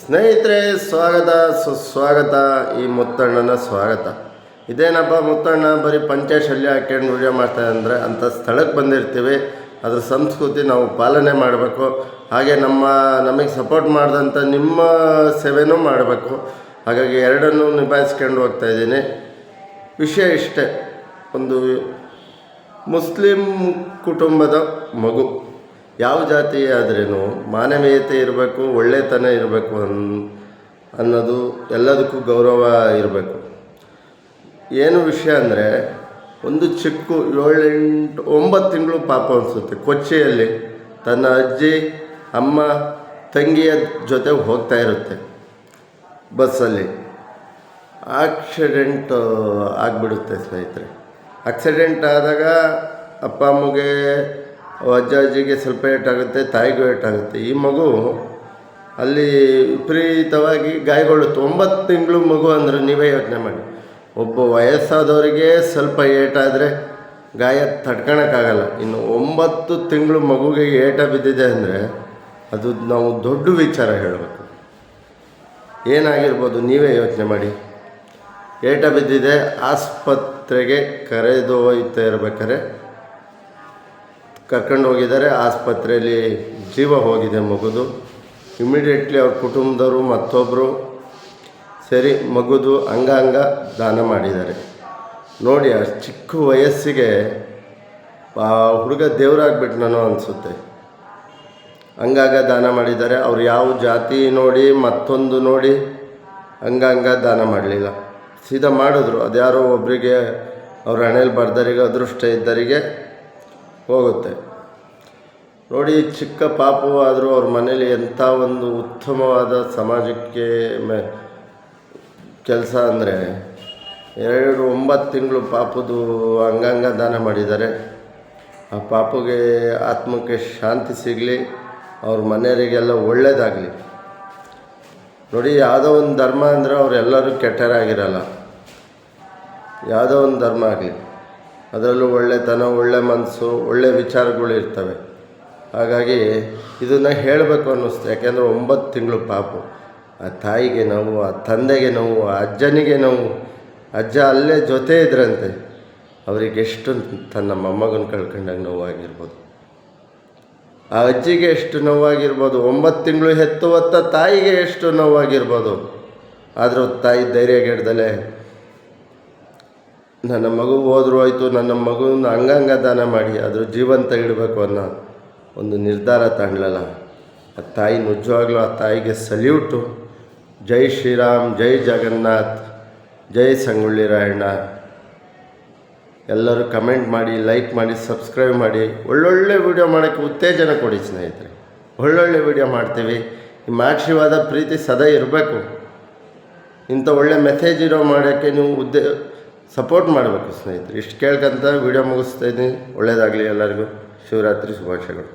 ಸ್ನೇಹಿತರೆ, ಸ್ವಾಗತ ಸುಸ್ವಾಗತ. ಈ ಮುತ್ತಣ್ಣನ ಸ್ವಾಗತ. ಇದೇನಪ್ಪ ಮುತ್ತಣ್ಣ ಬರೀ ಪಂಚೆ ಶಲ್ಯ ಹಾಕ್ಕೊಂಡು ವಿಡಿಯೋ ಮಾಡ್ತಾರೆ ಅಂದರೆ, ಅಂಥ ಸ್ಥಳಕ್ಕೆ ಬಂದಿರ್ತೀವಿ. ಅದ್ರ ಸಂಸ್ಕೃತಿ ನಾವು ಪಾಲನೆ ಮಾಡಬೇಕು. ಹಾಗೆ ನಮಗೆ ಸಪೋರ್ಟ್ ಮಾಡಿದಂಥ ನಿಮ್ಮ ಸೇವೆನೂ ಮಾಡಬೇಕು. ಹಾಗಾಗಿ ಎರಡನ್ನೂ ನಿಭಾಯಿಸ್ಕೊಂಡು ಹೋಗ್ತಾಯಿದ್ದೀನಿ. ವಿಷಯ ಇಷ್ಟೇ, ಒಂದು ಮುಸ್ಲಿಂ ಕುಟುಂಬದ ಮಗು, ಯಾವ ಜಾತಿ ಆದ್ರೂ ಮಾನವೀಯತೆ ಇರಬೇಕು, ಒಳ್ಳೆತನ ಇರಬೇಕು ಅನ್ನೋದು ಎಲ್ಲದಕ್ಕೂ ಗೌರವ ಇರಬೇಕು. ಏನು ವಿಷಯ ಅಂದರೆ, ಒಂದು ಚಿಕ್ಕ 7-8-9 ತಿಂಗಳು ಪಾಪ ಅನಿಸುತ್ತೆ, ಕೊಚ್ಚಿಯಲ್ಲಿ ತನ್ನ ಅಜ್ಜಿ ಅಮ್ಮ ತಂಗಿಯ ಜೊತೆ ಹೋಗ್ತಾ ಇರುತ್ತೆ ಬಸ್ಸಲ್ಲಿ. ಆಕ್ಸಿಡೆಂಟ್ ಆಗಿಬಿಡುತ್ತೆ ಸ್ನೇಹಿತರೆ. ಆಕ್ಸಿಡೆಂಟ್ ಆದಾಗ ಅಪ್ಪ ಅಮ್ಮಗೆ, ಅಜ್ಜಿಗೆ ಸ್ವಲ್ಪ ಏಟಾಗುತ್ತೆ, ತಾಯಿಗೂ ಏಟಾಗುತ್ತೆ. ಈ ಮಗು ಅಲ್ಲಿ ವಿಪರೀತವಾಗಿ ಗಾಯಗೊಳ್ಳುತ್ತೆ. 9 ತಿಂಗಳು ಮಗು ಅಂದರೆ ನೀವೇ ಯೋಚನೆ ಮಾಡಿ. ಒಬ್ಬ ವಯಸ್ಸಾದವರಿಗೆ ಸ್ವಲ್ಪ ಏಟಾದರೆ ಗಾಯ ತಡ್ಕೊಳಕ್ಕಾಗಲ್ಲ. ಇನ್ನು 9 ತಿಂಗಳು ಮಗುಗೆ ಏಟ ಬಿದ್ದಿದೆ ಅಂದರೆ ಅದು ನಾವು ದೊಡ್ಡ ವಿಚಾರ ಹೇಳಬೇಕು. ಏನಾಗಿರ್ಬೋದು ನೀವೇ ಯೋಚನೆ ಮಾಡಿ. ಏಟ ಬಿದ್ದಿದೆ, ಆಸ್ಪತ್ರೆಗೆ ಕರೆದು ಹೋಗ್ತಾ ಇರ್ಬೇಕಾದ್ರೆ ಕರ್ಕೊಂಡು ಹೋಗಿದ್ದಾರೆ. ಆಸ್ಪತ್ರೆಯಲ್ಲಿ ಜೀವ ಹೋಗಿದೆ ಮಗುದು. ಇಮಿಡಿಯೇಟ್ಲಿ ಅವ್ರ ಕುಟುಂಬದವರು ಮತ್ತೊಬ್ಬರು ಸೇರಿ ಮಗುದು ಅಂಗಾಂಗ ದಾನ ಮಾಡಿದ್ದಾರೆ. ನೋಡಿ, ಅಷ್ಟು ಚಿಕ್ಕ ವಯಸ್ಸಿಗೆ ಹುಡುಗ ದೇವರಾಗ್ಬಿಟ್ಟು ನಾನು ಅನಿಸುತ್ತೆ. ಅಂಗಾಂಗ ದಾನ ಮಾಡಿದ್ದಾರೆ. ಅವ್ರು ಯಾವ ಜಾತಿ ನೋಡಿ ಮತ್ತೊಂದು ನೋಡಿ ಅಂಗಾಂಗ ದಾನ ಮಾಡಲಿಲ್ಲ, ಸೀದಾ ಮಾಡಿದ್ರು. ಅದ್ಯಾರೋ ಒಬ್ಬರಿಗೆ ಅವ್ರ ಹಣೆಯಲ್ಲಿ ಬರ್ದರಿಗೆ, ಅದೃಷ್ಟ ಇದ್ದರಿಗೆ ಹೋಗುತ್ತೆ. ನೋಡಿ, ಚಿಕ್ಕ ಪಾಪವಾದರೂ ಅವ್ರ ಮನೇಲಿ ಎಂಥ ಒಂದು ಉತ್ತಮವಾದ ಸಮಾಜಕ್ಕೆ ಕೆಲಸ ಅಂದರೆ, 9 ತಿಂಗಳು ಪಾಪದು ಅಂಗಾಂಗ ದಾನ ಮಾಡಿದ್ದಾರೆ. ಆ ಪಾಪುಗೆ ಆತ್ಮಕ್ಕೆ ಶಾಂತಿ ಸಿಗಲಿ, ಅವ್ರ ಮನೆಯವರಿಗೆಲ್ಲ ಒಳ್ಳೆಯದಾಗಲಿ. ನೋಡಿ, ಯಾವುದೋ ಒಂದು ಧರ್ಮ ಅಂದರೆ ಅವರೆಲ್ಲರೂ ಕೆಟ್ಟರಾಗಿರಲ್ಲ. ಯಾವುದೋ ಒಂದು ಧರ್ಮ ಆಗಲಿ, ಅದರಲ್ಲೂ ಒಳ್ಳೆತನ, ಒಳ್ಳೆ ಮನಸ್ಸು, ಒಳ್ಳೆ ವಿಚಾರಗಳು ಇರ್ತವೆ. ಹಾಗಾಗಿ ಇದನ್ನು ಹೇಳಬೇಕು ಅನ್ನಿಸ್ತು. ಯಾಕೆಂದರೆ 9 ತಿಂಗಳು ಪಾಪು. ಆ ತಾಯಿಗೆ ನೋವು, ಆ ತಂದೆಗೆ ನೋವು, ಆ ಅಜ್ಜನಿಗೆ ನೋವು. ಅಜ್ಜ ಅಲ್ಲೇ ಜೊತೆ ಇದ್ರಂತೆ. ಅವರಿಗೆ ಎಷ್ಟು ತನ್ನ ಮೊಮ್ಮಗನ ಕಳ್ಕೊಂಡಾಗ ನೋವಾಗಿರ್ಬೋದು. ಆ ಅಜ್ಜಿಗೆ ಎಷ್ಟು ನೋವಾಗಿರ್ಬೋದು. 9 ತಿಂಗಳು ಹೆತ್ತು ಹೊತ್ತ ತಾಯಿಗೆ ಎಷ್ಟು ನೋವಾಗಿರ್ಬೋದು. ಆದರೂ ತಾಯಿ ಧೈರ್ಯಗೆಡ್ದಲೇ, ನನ್ನ ಮಗು ಹೋದ್ರೂ ಆಯಿತು, ನನ್ನ ಮಗುವಿನ ಅಂಗಾಂಗ ದಾನ ಮಾಡಿ ಅದ್ರ ಜೀವಂತ ಇಡಬೇಕು ಅನ್ನೋ ಒಂದು ನಿರ್ಧಾರ ತಗೊಳ್ಳಲ್ಲ. ಆ ತಾಯಿ ನಿಜವಾಗ್ಲೂ, ಆ ತಾಯಿಗೆ ಸಲ್ಯೂಟು. ಜೈ ಶ್ರೀರಾಮ್, ಜೈ ಜಗನ್ನಾಥ್, ಜೈ ಸಂಗೊಳ್ಳಿ ರಾಯಣ್ಣ. ಎಲ್ಲರೂ ಕಮೆಂಟ್ ಮಾಡಿ, ಲೈಕ್ ಮಾಡಿ, ಸಬ್ಸ್ಕ್ರೈಬ್ ಮಾಡಿ. ಒಳ್ಳೊಳ್ಳೆ ವಿಡಿಯೋ ಮಾಡೋಕ್ಕೆ ಉತ್ತೇಜನ ಕೊಡಿ ಸ್ನೇಹಿತರೆ. ಒಳ್ಳೊಳ್ಳೆ ವಿಡಿಯೋ ಮಾಡ್ತೀವಿ. ನಿಮ್ಮ ಆಶೀರ್ವಾದ, ಪ್ರೀತಿ ಸದಾ ಇರಬೇಕು. ಇಂಥ ಒಳ್ಳೆ ಮೆಸೇಜ್ ಇರೋ ಮಾಡೋಕ್ಕೆ ನೀವು ಸಪೋರ್ಟ್ ಮಾಡಬೇಕು ಸ್ನೇಹಿತರೆ. ಇಷ್ಟು ಕೇಳ್ಕೊಂತ ವಿಡಿಯೋ ಮುಗಿಸ್ತಾಯಿದ್ದೀನಿ. ಒಳ್ಳೆಯದಾಗಲಿ ಎಲ್ಲರಿಗೂ. ಶಿವರಾತ್ರಿ ಶುಭಾಶಯಗಳು.